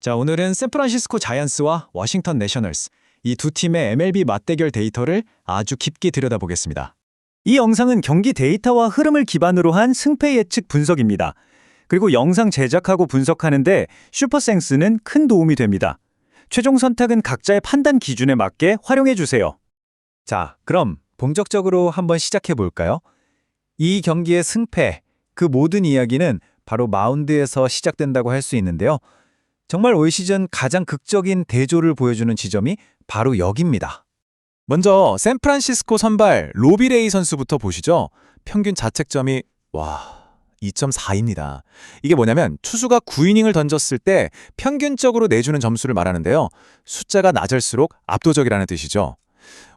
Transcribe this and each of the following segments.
자, 오늘은 샌프란시스코 자이언츠와 워싱턴 내셔널스, 이 두 팀의 MLB 맞대결 데이터를 아주 깊게 들여다보겠습니다. 이 영상은 경기 데이터와 흐름을 기반으로 한 승패 예측 분석입니다. 그리고 영상 제작하고 분석하는데 슈퍼센스는 큰 도움이 됩니다. 최종 선택은 각자의 판단 기준에 맞게 활용해 주세요. 자, 그럼 본격적으로 한번 시작해 볼까요? 이 경기의 승패, 그 모든 이야기는 바로 마운드에서 시작된다고 할 수 있는데요. 정말 올 시즌 가장 극적인 대조를 보여주는 지점이 바로 여기입니다. 먼저 샌프란시스코 선발 로비레이 선수부터 보시죠. 평균 자책점이 2.4입니다. 이게 뭐냐면 투수가 9이닝을 던졌을 때 평균적으로 내주는 점수를 말하는데요. 숫자가 낮을수록 압도적이라는 뜻이죠.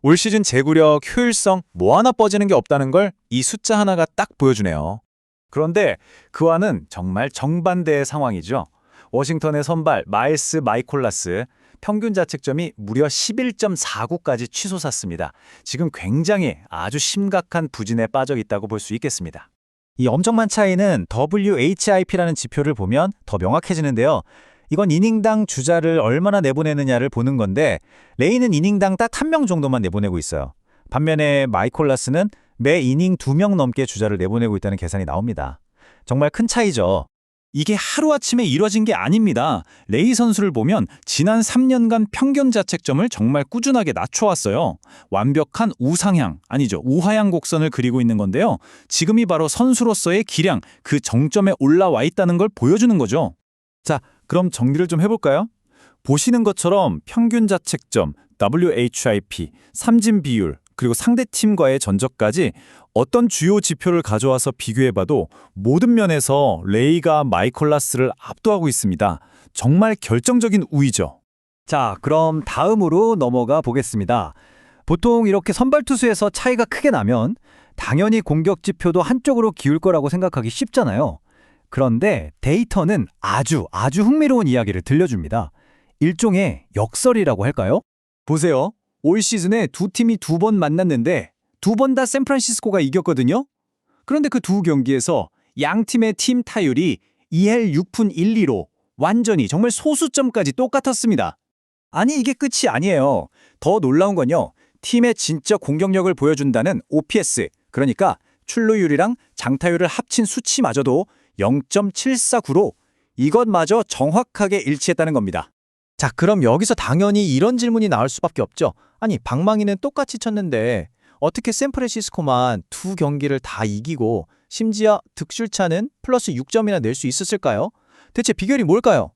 올 시즌 제구력, 효율성 뭐 하나 빠지는 게 없다는 걸 이 숫자 하나가 딱 보여주네요. 그런데 그와는 정말 정반대의 상황이죠. 워싱턴의 선발 마일스 마이콜라스 평균 자책점이 무려 11.49까지 치솟았습니다. 지금 굉장히 아주 심각한 부진에 빠져 있다고 볼 수 있겠습니다. 이 엄청난 차이는 WHIP라는 지표를 보면 더 명확해지는데요. 이건 이닝당 주자를 얼마나 내보내느냐를 보는 건데 레이는 이닝당 딱 한 명 정도만 내보내고 있어요. 반면에 마이콜라스는 매 이닝 2명 넘게 주자를 내보내고 있다는 계산이 나옵니다. 정말 큰 차이죠. 이게 하루아침에 이뤄진 게 아닙니다. 레이 선수를 보면 지난 3년간 평균 자책점을 정말 꾸준하게 낮춰왔어요. 완벽한 우상향, 아니죠, 우하향 곡선을 그리고 있는 건데요. 지금이 바로 선수로서의 기량, 그 정점에 올라와 있다는 걸 보여주는 거죠. 자, 그럼 정리를 좀 해볼까요? 보시는 것처럼 평균 자책점, WHIP, 삼진 비율, 그리고 상대팀과의 전적까지 어떤 주요 지표를 가져와서 비교해봐도 모든 면에서 레이가 마이콜라스를 압도하고 있습니다. 정말 결정적인 우위죠. 자, 그럼 다음으로 넘어가 보겠습니다. 보통 이렇게 선발 투수에서 차이가 크게 나면 당연히 공격 지표도 한쪽으로 기울 거라고 생각하기 쉽잖아요. 그런데 데이터는 아주 흥미로운 이야기를 들려줍니다. 일종의 역설이라고 할까요? 보세요. 올 시즌에 두 팀이 2번 만났는데 2번 다 샌프란시스코가 이겼거든요. 그런데 그 두 경기에서 양 팀의 팀 타율이 2할 6푼 1리로 완전히 정말 소수점까지 똑같았습니다. 아니, 이게 끝이 아니에요. 더 놀라운 건요. 팀의 진짜 공격력을 보여준다는 OPS, 그러니까 출루율이랑 장타율을 합친 수치마저도 0.749로 이것마저 정확하게 일치했다는 겁니다. 자, 그럼 여기서 당연히 이런 질문이 나올 수밖에 없죠. 아니, 방망이는 똑같이 쳤는데 어떻게 샌프란시스코만 두 경기를 다 이기고 심지어 득실차는 플러스 6점이나 낼 수 있었을까요? 대체 비결이 뭘까요?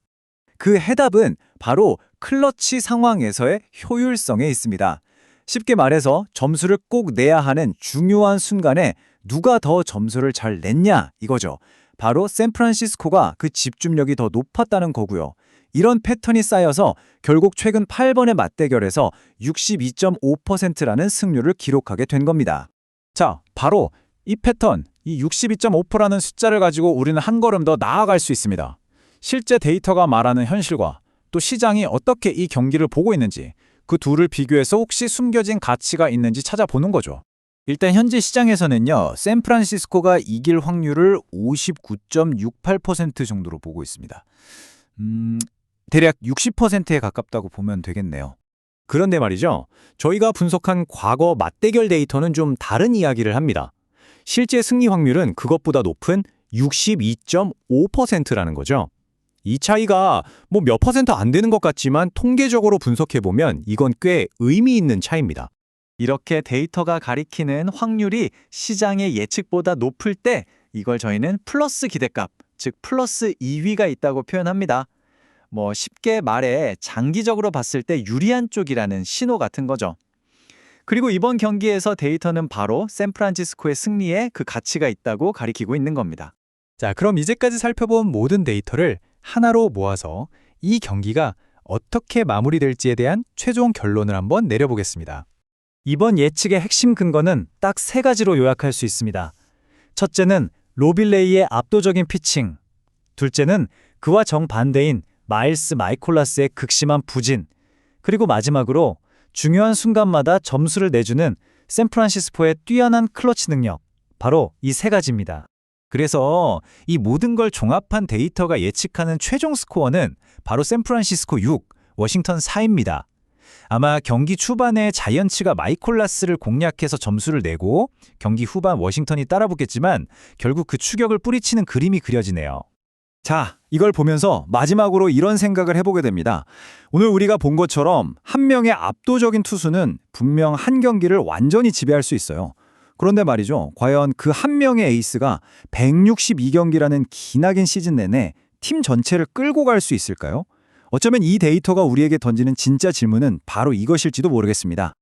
그 해답은 바로 클러치 상황에서의 효율성에 있습니다. 쉽게 말해서 점수를 꼭 내야 하는 중요한 순간에 누가 더 점수를 잘 냈냐 이거죠. 바로 샌프란시스코가 그 집중력이 더 높았다는 거고요. 이런 패턴이 쌓여서 결국 최근 8번의 맞대결에서 62.5%라는 승률을 기록하게 된 겁니다. 자, 바로 이 패턴, 이 62.5%라는 숫자를 가지고 우리는 한 걸음 더 나아갈 수 있습니다. 실제 데이터가 말하는 현실과 또 시장이 어떻게 이 경기를 보고 있는지 그 둘을 비교해서 혹시 숨겨진 가치가 있는지 찾아보는 거죠. 일단 현재 시장에서는요, 샌프란시스코가 이길 확률을 59.68% 정도로 보고 있습니다. 대략 60%에 가깝다고 보면 되겠네요. 그런데 말이죠. 저희가 분석한 과거 맞대결 데이터는 좀 다른 이야기를 합니다. 실제 승리 확률은 그것보다 높은 62.5%라는 거죠. 이 차이가 뭐 몇 퍼센트 안 되는 것 같지만 통계적으로 분석해보면 이건 꽤 의미 있는 차이입니다. 이렇게 데이터가 가리키는 확률이 시장의 예측보다 높을 때 이걸 저희는 플러스 기대값, 즉 플러스 2위가 있다고 표현합니다. 뭐 쉽게 말해 장기적으로 봤을 때 유리한 쪽이라는 신호 같은 거죠. 그리고 이번 경기에서 데이터는 바로 샌프란시스코의 승리에 그 가치가 있다고 가리키고 있는 겁니다. 자, 그럼 이제까지 살펴본 모든 데이터를 하나로 모아서 이 경기가 어떻게 마무리될지에 대한 최종 결론을 한번 내려보겠습니다. 이번 예측의 핵심 근거는 딱 3가지로 요약할 수 있습니다. 첫째는 로빌레이의 압도적인 피칭, 둘째는 그와 정반대인 마일스 마이콜라스의 극심한 부진, 그리고 마지막으로 중요한 순간마다 점수를 내주는 샌프란시스코의 뛰어난 클러치 능력, 바로 이 3가지입니다. 그래서 이 모든 걸 종합한 데이터가 예측하는 최종 스코어는 바로 샌프란시스코 6, 워싱턴 4입니다. 아마 경기 초반에 자이언츠가 마이콜라스를 공략해서 점수를 내고 경기 후반 워싱턴이 따라붙겠지만 결국 그 추격을 뿌리치는 그림이 그려지네요. 자, 이걸 보면서 마지막으로 이런 생각을 해보게 됩니다. 오늘 우리가 본 것처럼 한 명의 압도적인 투수는 분명 한 경기를 완전히 지배할 수 있어요. 그런데 말이죠. 과연 그 한 명의 에이스가 162경기라는 기나긴 시즌 내내 팀 전체를 끌고 갈 수 있을까요? 어쩌면 이 데이터가 우리에게 던지는 진짜 질문은 바로 이것일지도 모르겠습니다.